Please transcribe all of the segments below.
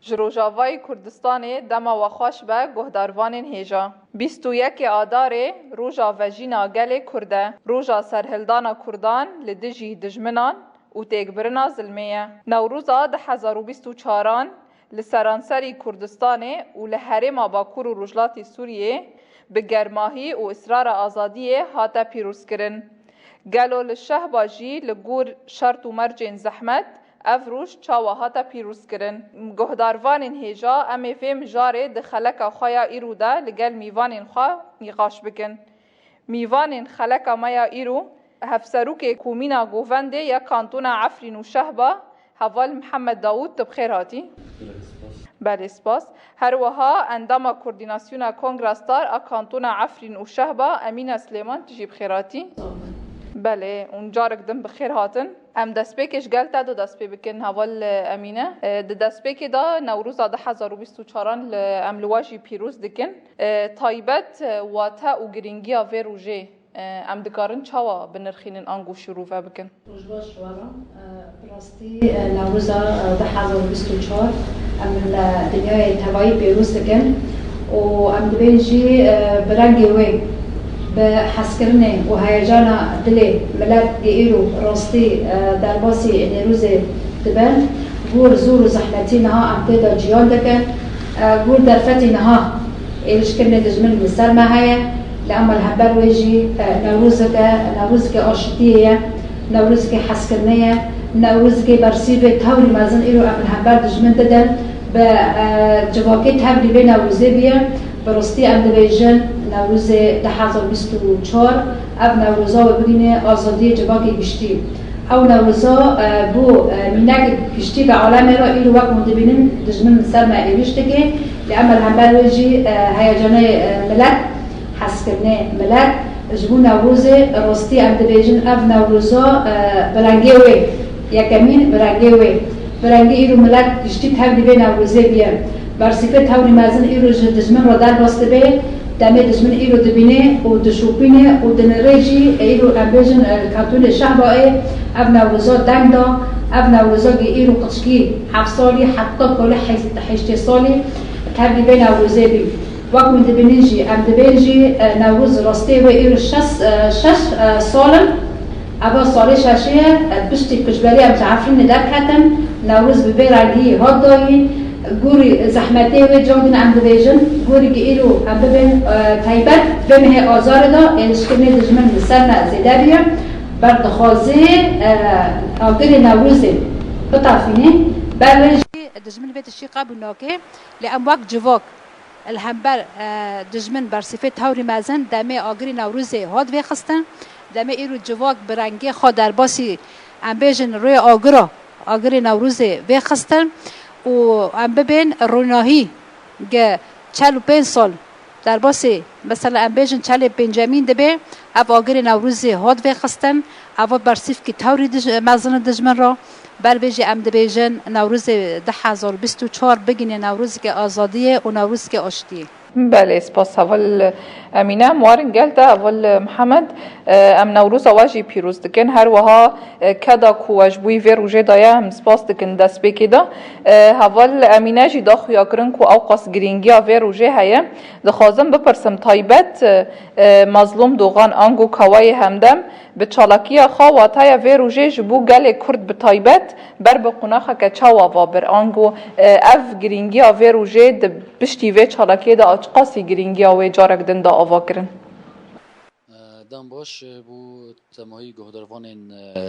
جروجاوای کردستان دما و خوش به گهداروان هیجا 21 آذار روزا وجینا گل کرده روزا سرهلدانا کردان لدجی دجمنان و تیگبرنا ظلمیه نوروزا 2024 لسرانسری کردستان و لحرم باکور و رجلات سوریه به گرماهی و اصرار آزادی هاتا پیروز کرن گلو لشه باجی لگور شرط و مرجین زحمت افروش چاوا هاتا پیروز کرن گهداروان هیجا امی فیم جاره ده خلق خویا ایرو ده لگل میوان خوا نیقاش بکن میوان خلق مایا ایرو هفسروک کومینا گوونده یا کانتونا عفرین و شهبا حوال محمد داوود تبخیر هاتی بله سپاس هر وها اندام کوردیناسیون کنگرستار اکانتونا عفرین و شهبا امین سلیمان تجیب خیراتی بله اونجا رکدم بخیر هاتن ام دستپیکش گلتا دو دستپی بکن حوال امینه دستپیک دا نوروز 2024 ام لواجی پیروز دکن تایبت واتا و گرینگی آوه روژه ام دکارن چاوا بنرخینن آنگو شروع بکن روژباش وارم براستی نوروز 2024 ام دنیای توایی پیروز دکن و ام دبیجی برنگی وی به حسکرنه و هیجان دل ملت ایرو راستی در باسی نیروز دبن گور زور و زحمتی نها امتدا جیان دکن گور درفتی نها ایلش کرنه دجمن بسر ماهایه لأما الهبر ويجي نوروزك آشتیه نوروزك حسکرنه نوروزك برسیب تاوری مازن ایرو ام الهبر دجمن ددن به جواکی تبری به نوروزه بیه براستی ام دبیجن نوروز 2024 اب نوروزا و بگینه آزادی جواکی گشتی او نوروزا بو مینک گشتی که عالم را ایرو وقت مدبینن دجمن سر ما ایوشته که لعمل همبر ویجی هیجانه ملت حسکرنه ملت جبو نوروز راستی ام دبیجن اب نوروزا برنگی وی یکمین برنگی وی برنگی ایرو ملت گشتی تبدی به نوروزه بیه برسیفه تاوری مازن ایرو دجمن را در باسته به دمه دجمن ایرو دبینه و دشوپینه و دنریجی ایرو امبیجن کانتون شهبای اب نوروزا دنگ دا اب نوروزا گی ایرو قشکی 7 سالی حتی کل 8 سالی تبدی به نوروزه بی وقت من دبینیجی ام دبینجی نوروز راسته و ایرو 6 سالم ابا سال ششه بشتی کشبری ام تعفرین ندر کتن نوروز ببیرگی هاد داین گوری زحمتی و جامدن ام دبیجن گوری که ایرو ام ببین تایبت بمه آزار دا ایلشکنه دجمن بسر نزیده بیم بردخوازه آگر نوروزه بطافینه بلوش دجمن بيت الشي قابل نوكي لأمواك جواك الهمبر دجمن برصفه تاوری مازن دمه آگری نوروزه هاد وی خستن دمه ایرو جواک برنگی خود در باسی ام بیجن روی آگری نوروزه وی خستن و ام ببین روناهی گه 45 سال در باسی مثلا ام بیجن 45 دبه او آگری نوروزه هاد وی خستن او برصف که تاوری مازن دجمن را بر بیجی ام دبیجن نوروز 2024 بگینه نوروز که آزادیه و نوروز که آشتیه بله سپاس اول امینه موارن گلتا اول محمد ام نوروز واجی پیروز دکن هر وها کدا کوج بوی و روزه دایا هم سپاس دکن دست بکی دا اول امینه جی دا خویا کرن کو اوقاس گرینگی و روزه هیا دخوازم بپرسم تایبت مظلوم دوغان آنگو کوای همدم به چالاکی خوا و تای و روزه جبو گل کرد به تایبت بر به قناخه که چاوا و بر آنگو اف گرینگی و روزه د بشتی و چالاکی دا قاسی گرینگی و جارک دن دا آوا کرن دام باش بو تمایی گهداروان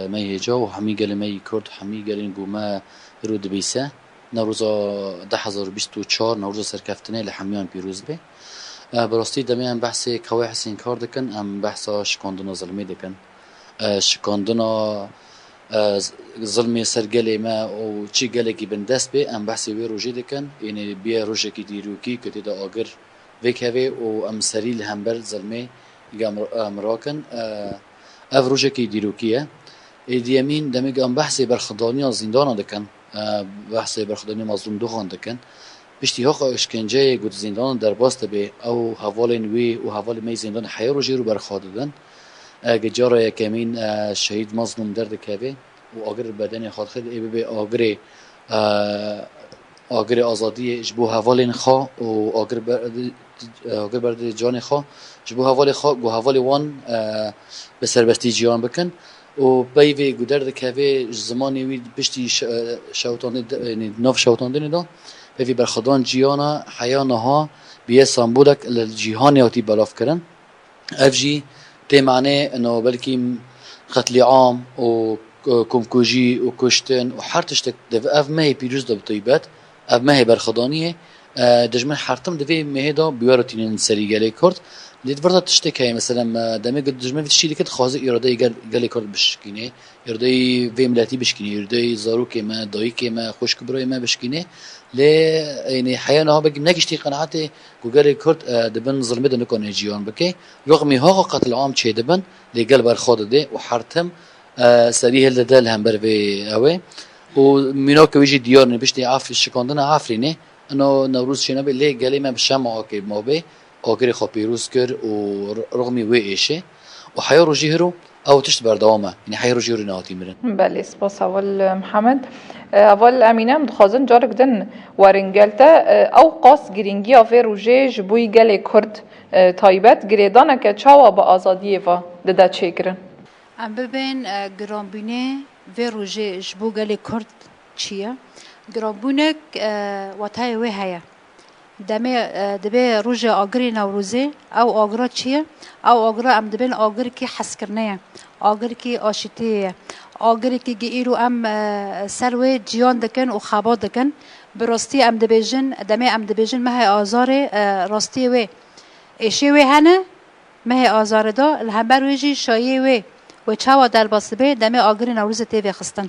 میجا و همی گل می کرد همی گلین گوما رو دبیسه نوروز 2024 نوروز سرکفتنه لحمیان پیروز به براستی دمی هم بحث کوای حسین کار دکن هم بحث شکاندنا ظلمی دکن شکاندنا ظلمی سرگلی ما و چی گلی کی بندست به هم بحث وی روزی دکن یعنی بیا روزی کی دیروکی که دا آگر وکوی و ام سریل همبر ظلمی مراکن اف روزی کی دیروکیه دیامین دمی هم بحث برخدانی زندان دکن بحث برخدانی مظلوم دوخان دکن بشتی ها اشکنجه گود زندان در باست به او حوال نوی و حوال می زندان حیا رو جیرو برخواد دادن گجارا یکمین شهید مظلوم درد کبه و آگر بدن خود خیلی ای به آگر آگر آزادی جبو حوالین خوا و آگر برد جان خوا جبو حوال خوا گو حوال وان به سربستی جیان بکن و بیوی گودر دکوی زمانی وی بشتی ناف شوتاندن دا بیوی برخدان جیانا حیانها بیه سامبولک للجیهانی آتی بلاف کرن افجی تی معنی انه بلکی قتل عام و کمکوژی و کشتن و هر تشتک دو اف مهی پیروز دو طیبت اف مهی برخدانیه دجمن حرتم دوی مهی دا بیارتینن سری گلی کرد لید وردا تشتک های مثلا دمه دجمن ویتشی لیکت خواهد اراده گلی کرد بشکینه اراده وی ملتی بشکینه اراده زاروک ما دایک ما خوشک برای ما بشکینه لی یعنی حیانها بگیم نگشتی قناعت گوگل کرد دبن ظلمه دو نکنه جیان بکی رغمی ها قتل عام چه دبن لی گل برخواد ده و حرتم سریع هل دل هم بر وی اوه و مینا که ویجی دیار نبشتی عفری شکاندن عفری نه انو نوروز شنه به لی گلی ما بشم آکر ما به آکر خواه پیروز کر و رغمی وی ایشه و حیا روژی هرو او تشت بردوامه یعنی حیا روژی هرو نهاتی مرن. بله سپاس اول محمد. اول امینه مدخوازن جارک دن ورنگلته او قاس گرینگی آفه روژه جبوی گل کرد تایبت گریدانه که چاوا با آزادیه و دده چه کرن؟ ام ببین گرانبینه و روژه جبو گل کرد چیه؟ گرانبینه وطای وی هیا دبی روژه آگری نوروزه او آگرا چیه؟ او آگرا ام دبین آگر کی حس کرنه آگر کی آشتیه آگری که گیرو ام سروی جیان دکن و خابات دکن براستی ام دبیجن دمی ام دبیجن مه آزار راستی وی ایشی وی هنه مه آزار دا الهمبر ویجی شایی وی و چاوا در باسبه دمی آگری نوروز تیوی خستن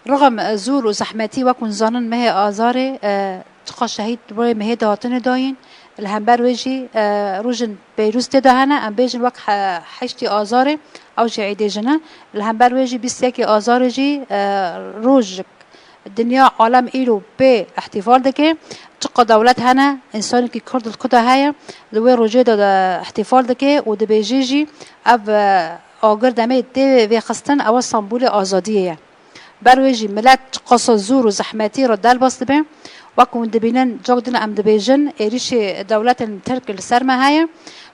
رغم زور و زحمتی وکن زانن مه آزار تقا شهید برای مه دهاتن داین الهمبر ویجی روژن بیروز تدهنه ام بیجن وک حشتی آزاره او جی عیده جنه الهمبر ویجی 21 آزار جی روز دنیا عالم ایلو به احتفال دکه تقا دولت هنه انسانی که کرد الکده هیا دوی روژه دا احتفال دکه و دبیجی جی او آگر دمه دی وی خستن او سامبول آزادیه بر ویجی ملت قصا زور و زحمتی را دل باست به وکم دبینن جاگدن ام دبیجن ایریش دولت ترک السرمه هیا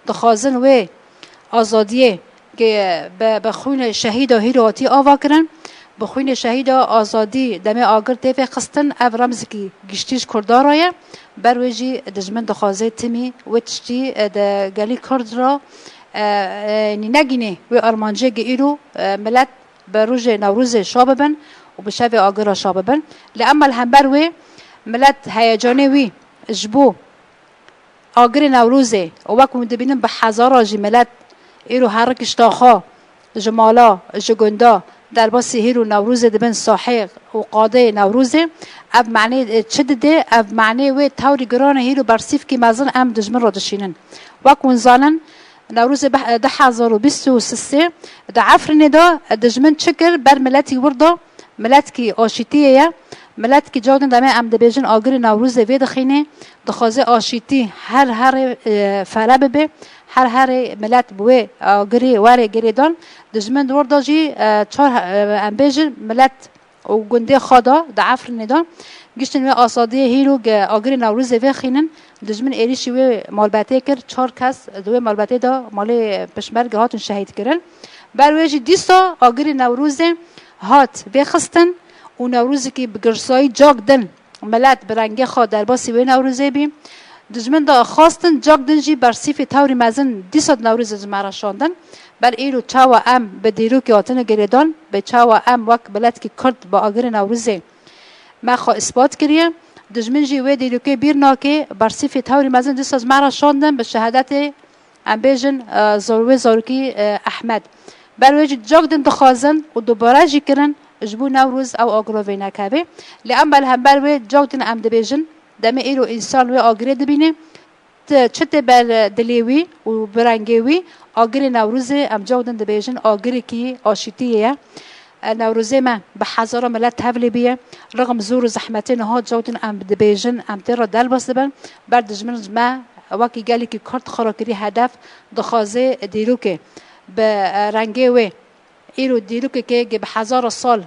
دخوازن و آزادیه که به خون شهید و هیراتی آوا کرن به خون شهید آزادی دم آگر تیفه خستن او رمز کی گشتیش کردارایه برویجی دجمن دخوازه تیمی و تشتی ده گلی کرد را نگینه و ارمانجه گیرو ملت به روز نوروز شاببن و به شب آگر شاببن لأما الهمبر و ملت هیجانه وی جبو آگر نوروزه و وکم دبینن به هزار ملت ایرو حرکش تاخا جمالا جگندا در باسی هیرو نوروز دبن صاحق و قاده نوروزه اب معنی چه ده اب معنی و تاوری گرانه هیرو برسیف که مازن ام دجمن را دشینن وکن زانن نوروز 2023 ده عفرین دا دجمن چکر بر ملتی وردا ملت کی آشتیه ملت کی جاگن دمه ام دبیجن آگر نوروز وید خینه دخوازه آشتی هر فعلا به هر ملت بوی آگری واره گریدان دجمن دور داجی چهار ام بیجن ملت و گنده خدا دعفر ندا گشتن و آسادی هیرو آگری نوروز وید خینن دجمن ایریشی و مالباته کر 4 کس دوی مالباته دا مال پشمرگ هاتون شهید کرن برویجی دیستا آگری نوروز هات بخستن و نوروزی که بگرسایی جاگ دن ملت برنگه خواه در باسی و نوروزه بیم دجمن دا خواستن جاگ دن جی برسیف تاوری مزن دیساد نوروز جمعه شاندن بر ایرو چاوا ام به دیرو که آتن گریدان به چاوا ام وک بلد که کرد با آگر نوروزه ما خواه اثبات کریه دجمن جی و دیرو که بیرنا که برسیف تاوری مزن دیساد جمعه شاندن به شهادت ام بیجن زاروکی احمد برویج جاگ دن دخوازن و دوباره جی کرن جبو نوروز او آگروی نکبه لأما الهمبر و جاگدن ام دبیجن دم ایرو انسان و آگره دبینه چته بر دلیوی و برنگوی آگر نوروز ام جاگدن دبیجن آگره کی آشتیه نوروزه ما به هزار ملت تبلی بیه رغم زور و زحمتی نها جاگدن ام دبیجن ام تر دل باسبن بعد دجمن ما وکی گلی که کارت خراکری هدف دخوازه دیرو که به رنگوی ایرو دیرو که به 1000 سال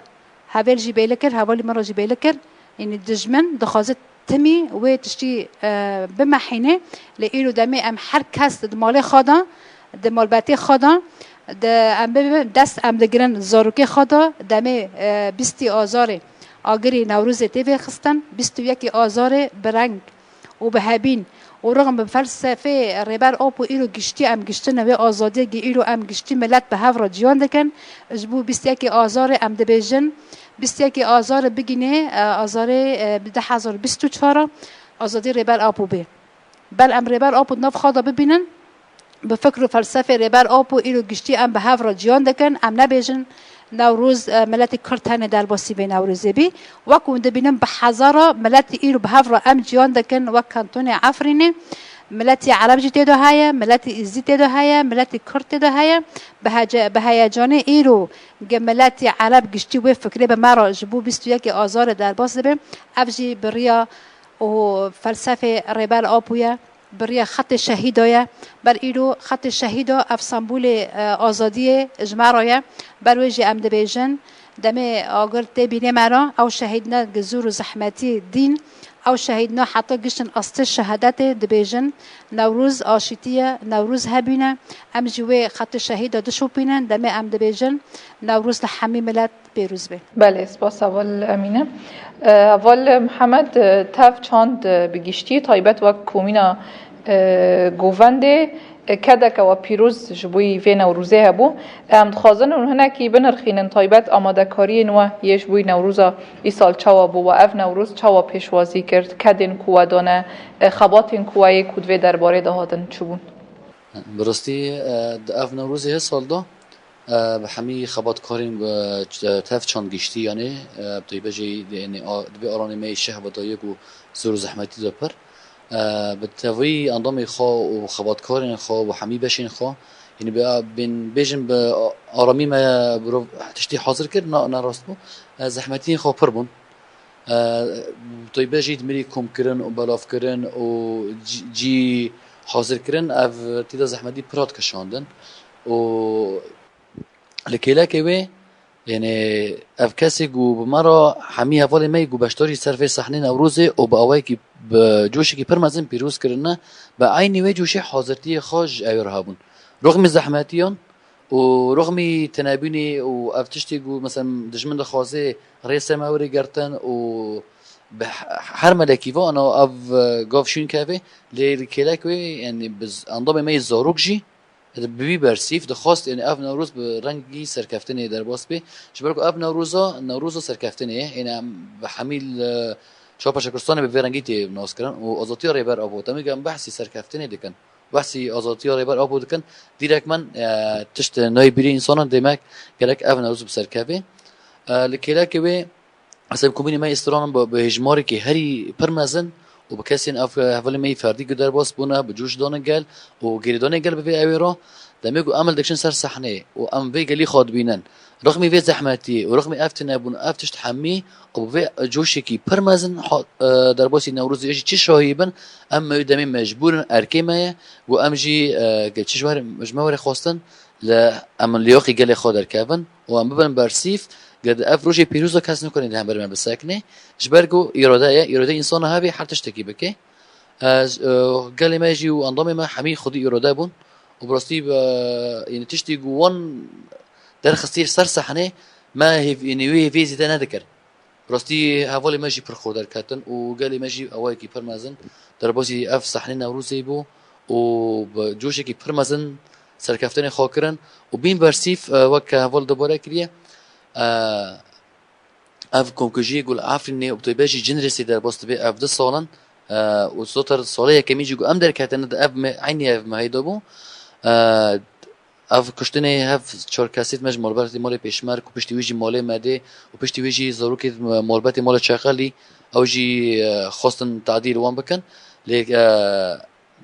هاول جی بیل کرد حوالی مرا جی بیل کرد يعني دجمن دخازت تمي وتشتي بمحينه لإلو دمي ام حركس دمالي خدا دمال باتي خدا ام دست ام دگرن زاروكي خدا دمي 20 آذار آگری نوروز تیوی خستن 21 آذار برنگ و بهابین و رغم فلسفه ریبر آب و ایرو گشتی ام گشتن و آزادی گی ایرو ام گشتی ملت به هفر جیان دکن جبو 21 آذار ام دبیجن 21 آذار بگینه آذار 2024 آزادی ریبر آب بی بل ام ریبر آب نف خدا ببینن به فکر و فلسفه ریبر آب و ایرو گشتی ام به هفر جیان دکن ام نبیجن نوروز ملت کرد در باسی به نوروزی بی وکون دبینم به هزارا ملت ایرو به هفر ام جیان دکن و کانتون عفرینه ملت عرب جی تیدو هایا ملت ازی تیدو هایا ملت کرد تیدو هایا به هیجان ایرو ملت عرب گشتی و فکری به مرا جبو 21 آذار در باسی به افجی بریا و فلسفه ریبر آبویا برای خط شهیدایا بر ایرو خط شهیدا اف سمبول آزادی اجماعایا بر وجه ام دبیجن دم آگر تبینه مرا او شهیدنا گزور و زحمتی دین او شهیدنا حتی گشتن اصل شهادت دبیجن نوروز آشتیه نوروز هبینه ام جوی خط شهیدا دشو بینن دم ام دبیجن نوروز لحمی ملت پیروز به. بله سپاس اول امینه. اول محمد تف چاند بگیشتی تایبت و کومینا گوونده کدک و پیروز جبوی وی نوروزه هبو ام خازن اونهنه کی بنرخینن تایبت آماده کاری نو یش بوی نوروزا ای سال چاوا بو و اف نوروز چاوا پیشوازی کرد کدین کوه دانه خباتین کوه کدوی درباره دهادن چوبون براستی اف نوروزه سال دا به همه خبات کاریم تف چاند گشتی یعنی تایبه جی یعنی دبی آرانی می شه و دایگ و زور زحمتی دا پر بالتوی اندام خوا و خبات کارین خوا و همی بشین خوا یعنی بین بیشن به آرامی ما برو تشتی حاضر کرد نه راست بو زحمتی خوا پر بون توی بجید میری کم کردن و بلاف کردن و جی حاضر کردن اف تیدا زحمتی پرات کشاندن و لکیلا که یعنی اف کسی گو بمرا همی حوالی می گو بشتاری صرف صحنه نوروزه و با اوای کی جوشی کی پرمزن پیروز کردن با عینی و جوشی حاضرتی خاج ایرها بون رغم زحمتیان و رغم تنابینی و افتشتی گو مثلا دشمن خازه رئیس ماوری گرتن و هر ملکی و انا اف گافشون که لی کلاک یعنی بز اندام می زاروک جی بی برسیف دخواست یعنی اف نوروز به رنگی سرکفتنی در باس به جبرکو اف نوروزا سرکفتنی یعنی به حمیل شاپا شکرستان به رنگی تی ناس کردن و آزادی ریبر آبو تمیگم بحثی سرکفتنی دکن بحثی آزادی ریبر آبو دکن دیرک من تشت نای بیری انسان دمک گرک اف نوروز بسرکفه لکیلا که اصلا کومینی ما استران به هجماری که هری پرمزن و بکسین اف حوالی می فردی در باس بونه بجوش دانه گل و گری دانه گل به اویرا دمیگو عمل دکشن سر صحنه و ام وی گلی خود بینن رغم وی زحمتی و رغم افتنا بون افتشت حمی و وی جوشی کی پرمزن در باسی نوروز یجی چی شاهیبن ام دمی مجبورن ارکیمه و ام جی گل چی جوار مجموعه خواستن ل ام لیاقی گلی خود در کون و ام ببن برسیف قد افروجي بيروزا كاس نكون ده برمن بساكنه جبرجو إرادة إنسان هذه حتى تشتكي بكي قال ما يجي وانضم ما حمي خدي إرادة بون وبرستي يعني تشتي جوان در خستير سر صحنه ما هي يعني في زيت أنا ذكر برستي هفولي ما يجي برخودر كاتن وقال ما يجي أواكي برمازن در بازي أف صحنه نوروزي بو وبجوشي كي برمازن سركفتني خاكرن وبين برسيف وك هفول دبارة كريه اف کنکوژی گل عفرینه و تویباجی جنرسی در باست به اف ده سالن و صوتر سالیه که میجی گو ام در کتن ده اف عینی اف مهیدا بو اف کشتنه هف چهار کسیت مج مالبات مال پیشمر کو پشتی ویجی مال مده و پشتی ویجی ضروری مالبات مال چاقلی او جی خواستن تعدیل وان بکن لیک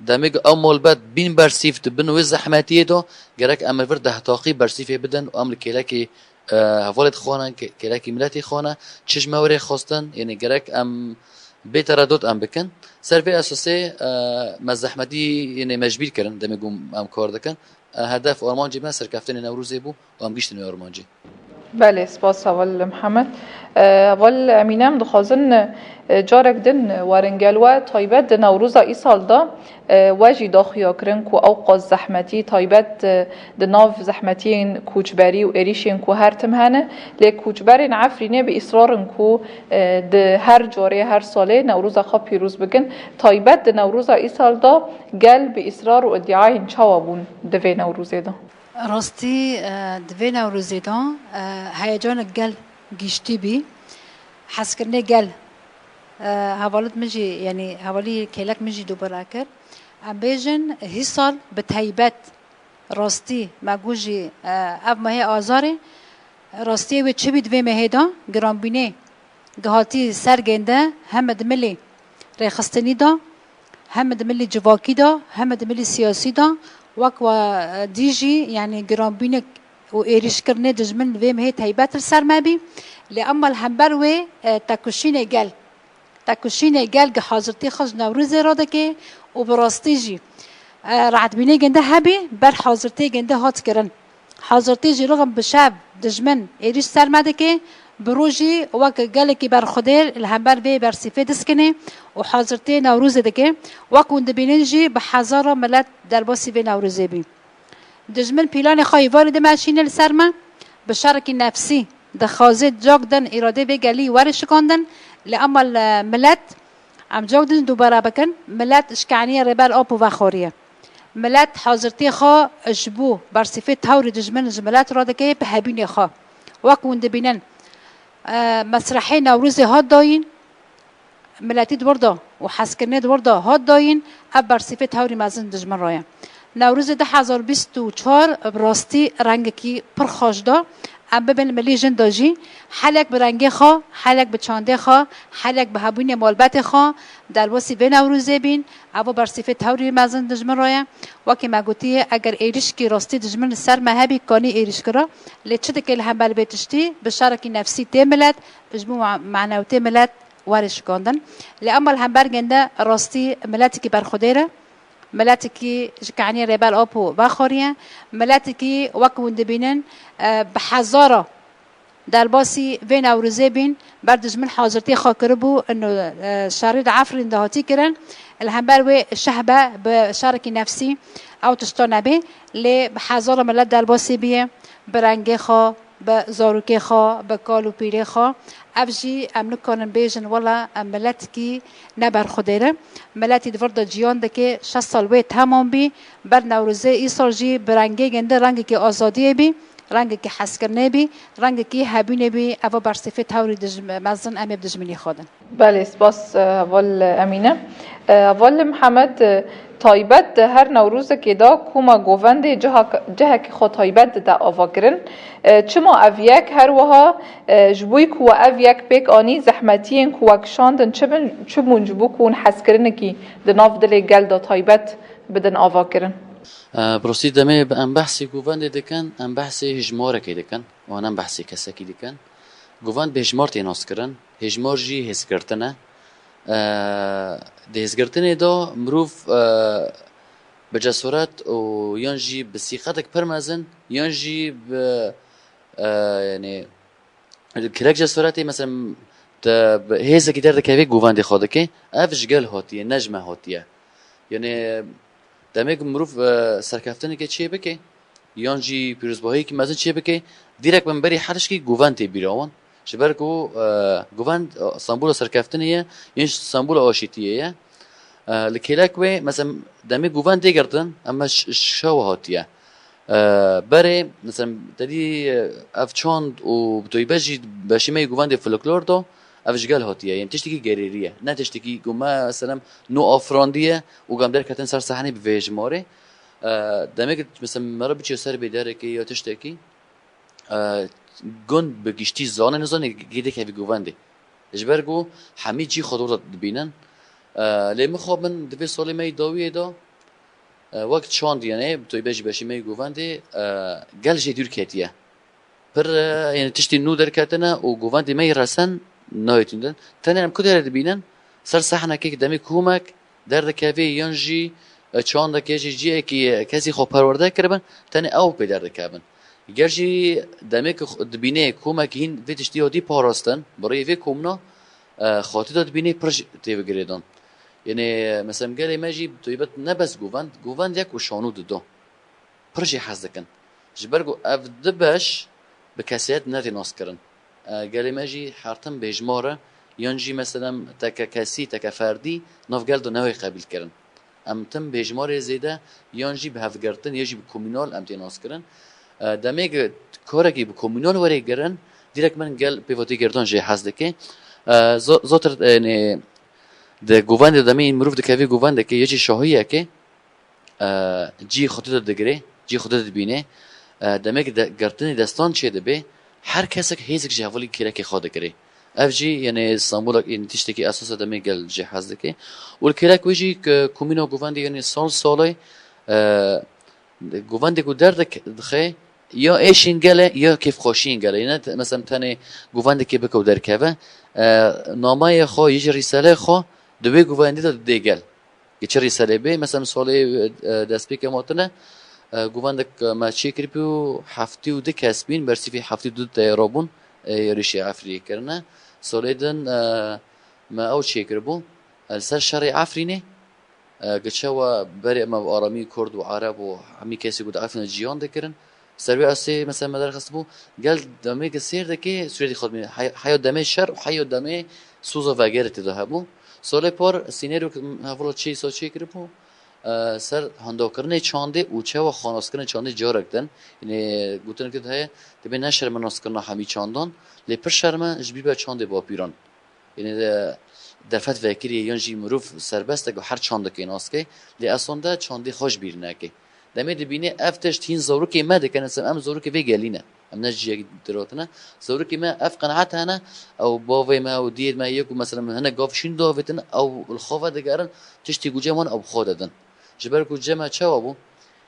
دمیگ او مالبات بین برسیفت بنو زحمتیه دو گرک امر ورده تاقی برسیفه بدن و امر کلاکی هفولت خانه کلاکی ملتی خانه چش موری خواستن یعنی گرک ام بی‌تردد ام بکن سر اساسی مزحمتی یعنی مجبور کردن دمیگم ام کار دکن هدف آرمانجی من سرکفتن نوروزی بو و ام گشتن آرمانجی بله سپاس اول محمد. اول امینم دخوازن جارک دن ورنگلوه تایبت د نوروز ای سال دا واجی داخیا کرن کو اوقاز زحمتی تایبت د ناف زحمتین کوچبری و اریشین کو هر تم هنه لی کوچبرین عفرینه به اصرارن کو د هر جاره هر ساله نوروز خواه پیروز بگن تایبت د نوروز ای سال دا گل به اصرار و ادعاین چاوابون دوی نوروزه دا. راستی دوی نوروزی دا هیجان گل گیشتی بی حس کرنه گل حوالت مجی یعنی حوالی کلک مجی دوباره کرد ام بیجن هی سال به تایبت راستی مگوجی اب ماه آزاره راستی و چه بید وی ماه دا گرانبینه گهاتی سرگنده هم دملی ریخستنی دا هم دملی جواکی دا هم دملی سیاسی دا وک و دیجی یعنی گرانبینه و ایریش کرنه دجمن وی ماه تایبت سر مبی لأما الهمبر و تکوشین گل تکوشین گل که حاضرتی خز نوروز را دکه و براستی جی رعد بینه گنده هبی بر حاضرتی گنده هات کرن حاضرتی جی رغم بشب دجمن ایریش سر مدکه بروجی وک گل که بر خودیر الهمبر وی بر صفه دسکنه و حاضرتی نوروز دکه وک وند بینن جی به هزار ملت در باسی به نوروزه بی دجمن پیلان خواهی وارد ماشین سرما به شرک نفسی دخازت جاگدن اراده به گلی ورش کندن لأما الملت عم جاگدن دوباره بکن ملت اشکعنی ربال آب و خوریه ملت حاضرتی خوا اجبو بر صفت تاوری دجمن جملت را دکه به هبین خوا وکون دبینن مسرحی نوروز هاد داین ملتی دورده و حسکرنه دورده هاد داین اب بر صفت تاوری مازن دجمن رایم نوروز 2024 براستی رنگ کی پرخاش دا ام ببین ملی جن داجی حلق به رنگ خوا حلق به چانده خوا حلق به هبون مالبت خوا در واسی به نوروزه بین او بر صفت تاوری مازن دجمن رایم و که مگوتی اگر ایریش کی راستی دجمن سر مهبی کانی ایریش کرا لچه دکل هم بل بیتشتی به شرکی نفسی تی ملت اجبو معنوی ملت وارش کندن لأما الهمبر گنده راستی ملتی که بر خودیره ملتی که جکانی ربال آبو بخوریه ملتی که وکوند بینن به هزارا در باسی و نوروزه بین بردش من حاضرتی خاکر بو انه شرید عفرین دهاتی کرن الهمبر و شهبه به شرک نفسی او تشتانه بی لی به هزار ملت در باسی بیه برنگه خوا به زاروکه خوا به کالو پیره خوا افجی ام نکنن بیجن ولا ملت کی نبر خودیره ملتی دورد جیان دکه 6 سال وی تمام بی بر نوروزه ای سال جی برنگه گنده رنگ کی آزادی بی رنگ کی حس کرنه بی رنگ کی هبینه بی او بر صفه تاوری مزن ام بدجمنی خودن. بله سپاس اول امینه. اول محمد تایبت هر نوروز که دا کوما گووند جه که خود تایبت دا آوا کرن چما اویک هر وها جبوی کو اویک پیک آنی زحمتین کو اکشاندن چمون جبو کون حس کرن کی دناف دل گل دا تایبت بدن آوا کرن براستی دمه ام بحثی گووند دکن ام بحثی هجماره که دکن و ام بحثی کسکی دکن گووند به هجمار تیناس کرن هجمار جی حس کرتنه ده هزگرتنه دا مروف به جسارت و یانجی به سیختک پرمزن یانجی به یعنی کرک جسارتی مثلا هیزه که در دکوی گووند خواده که افش گل هاتیه نجمه هاتیه یعنی دمیک مروف سرکفتنه که چیه بکه یانجی پیروزباهی که مثلا چیه بکه دیرک من بری حرش که گووند تی بیراون شبرکو گووند استانبول سرکفتنیه یعنی استانبول آشیتیه لکیلک و مثلا دمی گووند دیگردن اما شواهاتیه بره مثلا دادی افچاند و بتوی بجی باشیمه گووند فولکلور دو افجگل هاتیه یعنی تشتکی گریریه نه تشتکی گوما مثلا نو آفراندیه و گام در کتن سر صحنه بویج ماره دمی مثلا مرا بچه سر بیداره که یا تشتکی گند بگیشتی زانه نزانه گیده که گوونده اجبرگو همه چی خود رو ببینن لیمه خواب من دوی سالی می داویه دا وقت چاند یعنی توی بجی باشی می گوونده گل جی دور کتیه پر یعنی تشتی نو در کتنه و گوونده می رسن نایتوندن تنه هم کدر ببینن سر صحنه که دمی کومک در کافی یانجی چاند که جی که کسی خوب پرورده کربن تنه او پی در کابن گرچه دمک دبینه کومک هین ویتشتی هادی پاراستن برای وی کومنا خاطی داد بینه پرش تیو گریدان یعنی مثلا گلی ماجی تویبت نبس گووند یک و شانو دو پرشی حز دکن جبرگو اف دبش به کسیت ندی ناس کرن گلی ماجی حرتم بهجماره یانجی مثلا تک کسی تک فردی نافگل دو نوی قبیل کرن امتم بهجماره زیده یانجی به هفگرتن یانجی به کومینال امتی ناس کرن دمیگ کارگی به کومینال وری گرن دیرک من گل پیواتی گردان جه حز دکه زاتر یعنی ده گووند دمی این مروف دکوی گووند که یه چی شاهیه که جی خودت دگره جی خودت بینه دمیگ گرتن دستان چه دبی هر کسی که هیچ جوالی کرکی خواده کری افجی یعنی استانبول این تشتی که اساس دمی گل جهاز دکی ول کرک ویجی کومینا گووند یعنی سالای گووند کو درد دخه یا ایشین گله یا کیف خوشین گله یعنی مثلا تنه گووند که بکو درکوه نامه خو یه رساله خو دوی گووندی داد دیگل که چه رساله به مثلا سال دست پیک ماتنه گووندک ما چی کریپو هفته و ده کسبین برسی فی هفته دو تیرابون ریشی عفری کرنه سالیدن ما او چی کربو السر شرع عفرینه گچوا بری ما آرامی کرد و عرب و همی کسی بود عفن جیان دکرن سروی اسی مثلا مدار خستبو قال دمه كسير دكي سوري خد من حيو دمه شر وحيو دمه سوزا وغيرت دهبو سال پار سینیرو هفولا چی سو چی کربو سر هندو کرنه چانده اوچه و خاناس کرنه چانده جارک دن یعنی گوتن که ده تبی نشر مناس کرنه همی چاندان لپر شرمه جبی با چانده با پیران یعنی دفت وکری یانجی مروف سربسته که هر چانده که ناس که لی اصلا چانده خوش بیرنه که دمید بینه افتش تین زورو که ماده کنه ام زورو که ویگلینه ام نجی دراتنا زورو که ما اف قناعت هنا او باوی ما او دید ما یکو مثلا هنا قافشین داوتن او الخوفه دگرن تشتی گوجمان او خوددن جبر گوجه ما چه ابو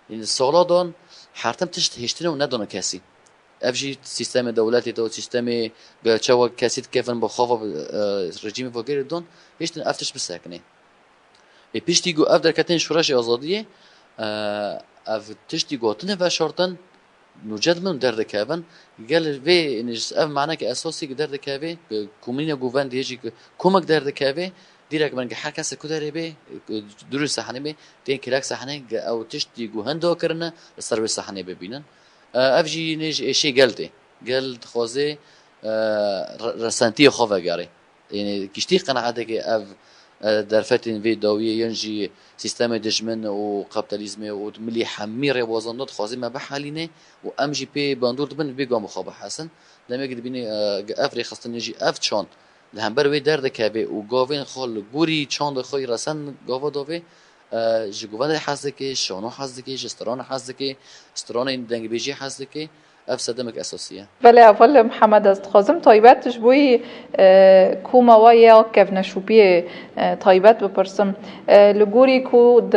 این سالادان حرتم تشت هشتنه و ندونه کسی افجی سیستم دولتی تو سیستم چه کسی کفن با خوف رژیم وگیر دون هشتن افتش بسکنه پیشتی گو اف در کتن شورش آزادیه اف تشتی گوتنه و شرطن نوجد من درد کهون گل وی نجس اف معنی که اساسی که درد کهوه کومینه گووند هیچی کمک درد کهوه دیرک من که هر کس کداره به دور صحنه به دین کلاک صحنه او تشتی گوهندو کرنه سر به صحنه ببینن اف جی نج اشی گلته گل خوازه رسانتی خواه گاره یعنی کشتی قناعته که اف در فتن وی داویه ینجی سیستم دشمن و کپیتالیسم و ملی حمیر وزندات خوازی ما بحالینه و امجی پی باندور دبن بیگام مخابه حسن دمیگ دبینی افری خستن نجی اف چاند لهمبر وی درد کبه و گاوین خال گوری چاند خوی رسن گاوا داوی جگوان حزده که شانو حزده که جستران حزده که استران این دنگ بیجی حزده که افسدمك اساسيه بله اول محمد از خازم طایبتش بوی کوما و یا کفن شوبی طایبت بپرسم لگوری کو د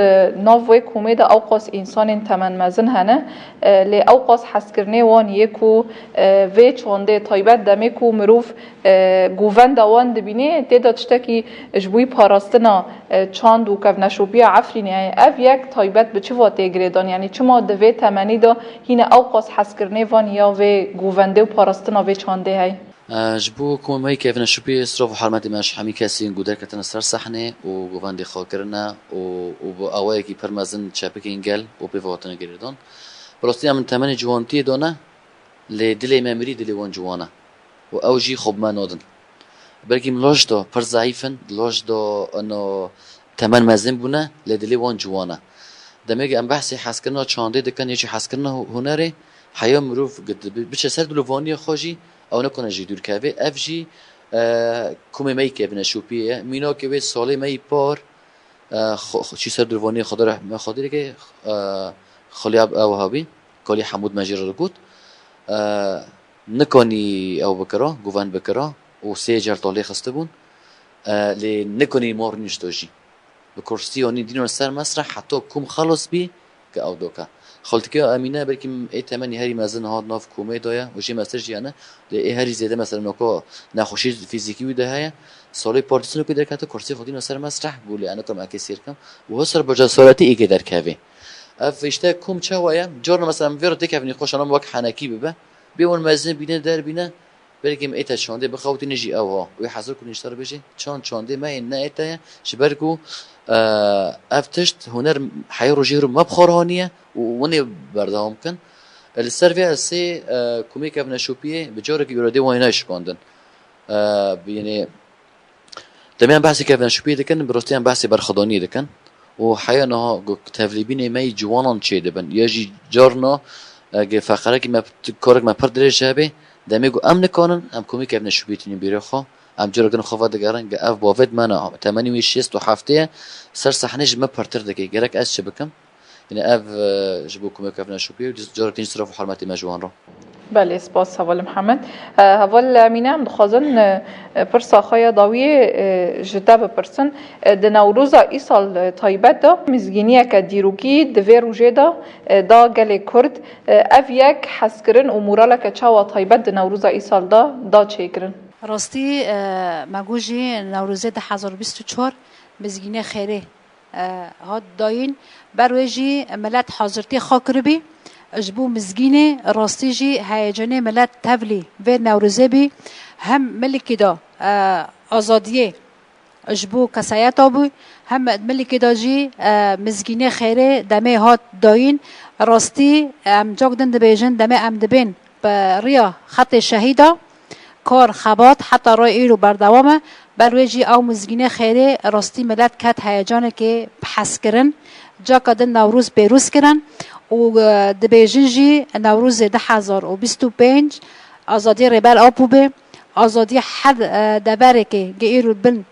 نووی کومه د اوقاس انسان تمن مزن هنه لی اوقاس حسکرنه وان یکو و چونده طایبت دمه کو مروف گووند وان دبینه تدا تشتکی جبوی پاراستنا چاند و کفن شوبی عفرینه اف یک طایبت به چه واته گریدان یعنی چما دوی تمنی دا هینه اوقاس حسکرنه یا و گوونده و پاراستنا و چانده های جبو کومه که افن شوبی استراف حرمت ماش همی کسی گودر کتن سر صحنه و گوونده خاکرنا و اوای کی پرمازن چاپک انگل و به وطن گریدان براستی من تمن جوانتی دونه لدل ممری دل وان جوانه و اوجی خوب ما نادن بلکه ملاش دا پر ضعیفن لاش دا انه تمن مزن بونه لدل وان جوانه دمیگه ام بحثی حس کردن چانده دکن یکی حس کردن هنره حیا مروف قد بچه سر دلوانی خوشی او نکنه جی دور که افجی کومه می که ابن شوپیه مینا که به ساله می پار چی سر دلوانی خدا رحمه خاطره که خالی اوهابی کالی حمود مجیر رو گفت نکنی او بکرا گوان بکرا و سه جر طالی خسته بون لی نکنی مار نشتوشی به کرسی آنی دینو سر مسرح حتی کم خلاص بی که او دوکا خالتکی امینه برکیم ای تمنی هری مزن هاد ناف کومه دایا و چه مسترجی نه ای هری زیاده مثلا نوکا نخوشی فیزیکی بوده هیا سالی پارتیسونو که در کات کرسی خودی نو سر مسرح گولی انا تو ماکسیر کم و سر بجاسارتی ای که در کوی اف اشتا کوم چاوایا جورنا مثلا ویرو تک افنی خوش انا وک حنکی ببه بیون مزن بینه در بینه بلکیم ایتا چونده بخوتی نجی اوها و حاضر کنی اشتر بشه چونده ما این نه ایتا شبرکو افتشت هنر حياة رجير ما بخورانية وني بردهم كن السيرفي سي كوميكا بنشوبيه بجورك يرادي ويناش كوندن يعني تمام بحثي كيف نشوبيه دكن بروستيان بحثي برخضاني دكن وحياة انها تفليبين ماي جوانان چه دبن يجي جارنا فقره که ما کارک ما پر درش هبه دمیگو امن کانن ام کومیک ابن شوبیتینی بیرخو ام جرگن خواد دگرن اف باود منه 87 سر صحنه جم پرتر دکی گرک از شبکم یعنی اف جبو کومیک ابن شوبی و جرگن صرف حرمت مجوان رو بله سپاس هوال محمد هوال امینه هم دخوازن پرسا خوایا داویه جدا بپرسن ده نوروزا ای سال تایبت دا مزگینیه که دیروگی دوی روژه دا گل کرد اف یک حس کرن و مورالا که چاوا تایبت ده نوروزا ای سال دا چه کرن؟ راستی مگوجی نوروزه ده 2024 مزگینه خیره هاد داین برویجی ملت حاضرتی خاکربی اجبو مزگینه راستی جی هیجان ملت تبلی و نوروزه بی هم ملکی دا آزادیه اجبو کسایت آبوی هم ملکی دا جی مزگینه خیره دمه هات داین راستی ام جاگدن دبیجن دمه ام دبین بریا خط شهیده کار خبات حتی رای ایرو بردوامه برویجی او مزگینه خیره راستی ملت کت هیجانه که بحث کرن جا کدن نوروز بیروز کرن و دبیجن جی نوروز 2025 آزادی ریبل آبو به آزادی حد دبره که گیرو بن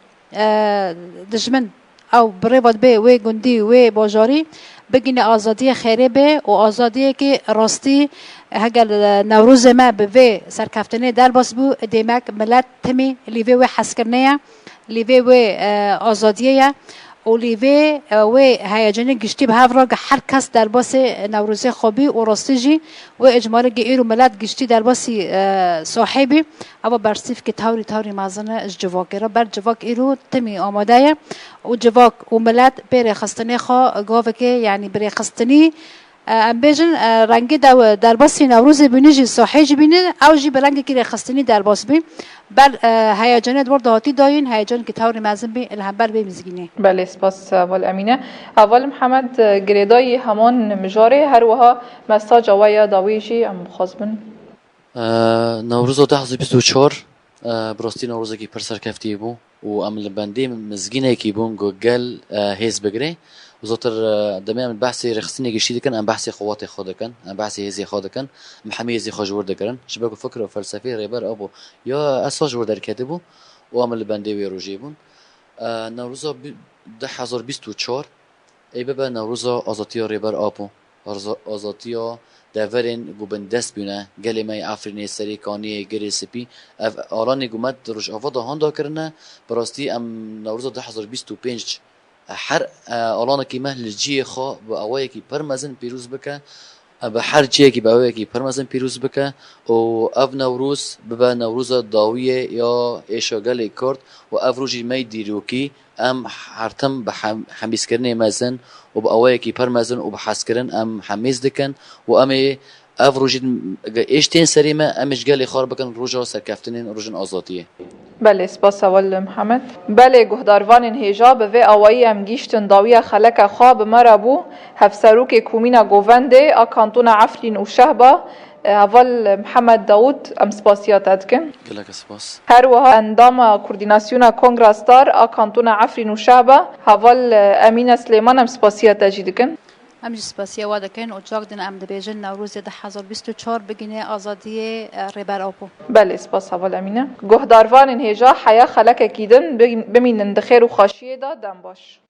دجمن او بریباد به و گندی و باجاری بگینه آزادی خیره به و آزادی که راستی هگل نوروز ما به سرکفتنه در باس بو دیمک ملت تمی لیوه و حسکرنه لیوه و آزادیه و لیوه و هیجان گشتی به هفرا هر کس در باس نوروز خوبی و راستی جی و اجماع گیر و ملت گشتی در باس صاحبی اما برسیف که تاوری مازنه جواکره بر جواک ایرو تمی آماده و جواک و ملت بره خستنی خوا گاوه که یعنی بره خستنی ام بیجن رنگی در باسی نوروز بینیجی صاحی بینه او جی برنگی که خستنی در باس بین بر هیجانات ورد هاتی داین هیجان که تاوری مازن بین الهبر به مزگینه بله سپاس اول امینه اول محمد گریدای همان مجاره هر وها مساج ویا داویشی ام خازبن نوروز 2024 براستی نوروز کی پر سرکفتی بو و عمل بندی مزگینه کی بون گوگل هیز بگره وزاتر دمیم بحثی رخصتنی گشتی کن ام بحثی قوات خود کن ام بحثی هزی خود کن محمیزی خوش ورد کردن شبکه فکر و فلسفی ریبر ابو یا اساس ورد کتبو و عمل بندی و روجیبون نوروز 2024 ای بابا نوروز آزادی ریبر ابو آزادی دورین گوبن دست بینه گلی می آفرینی سری کانی گری سپی آرانی گومد روش آفاده هندا کرنه براستی ام نوروز 2025 هر آلان کی مهل جی خو با اوای کی پرمزن پیروز بکه به هر جی کی با اوای کی پرمزن پیروز بکه و اف نوروز به نوروز داویه یا ایشاگل کارت و اف روزی می دیروکی ام هرتم به حمیز کردن مزن و با اوای کی پرمزن و به حس کردن ام حمیز دکن و ام اف روزی ایشتین سریمه امش گلی خار بکن روزا سرکفتنین روزن آزادیه بله سپاس اول محمد بله گهداروان هیجا به و آوایی ام گیشتن داویه خلک خواب مرابو هفسروک کومینا گوونده آکانتون عفرین و شهبا اول محمد داود ام سپاسیات ادکن گلک سپاس هر وها اندام کوردیناسیون کنگراستار آکانتون عفرین و شهبا اول امین سلیمان ام سپاسیات اجیدکن ام جسپاسیه واده کن و جاگدن ام دبیجن نوروز 2024 بگینه آزادی ریبر آپو بله سپاس اول امینه گهداروان هیجا حیا خلک کیدن بمینن دخیر و خاشیه دا دم باش